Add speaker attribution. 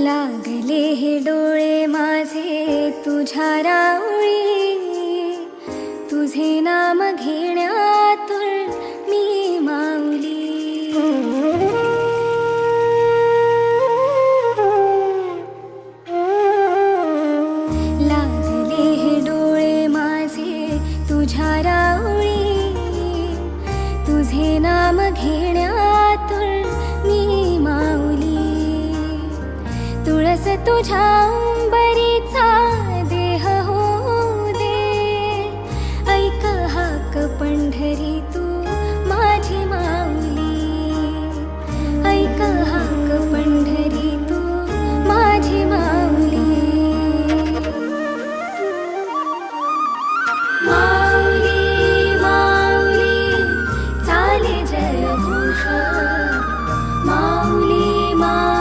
Speaker 1: लागले हे डोळे माझे तुझ्या राऊळी, तुझे नाम घेण्यातून मी माऊली. लागले हे डोळे माझे तुझ्या राऊळी, तुझे नाम घेण्यातून मी माऊली. तुळस तुझ्या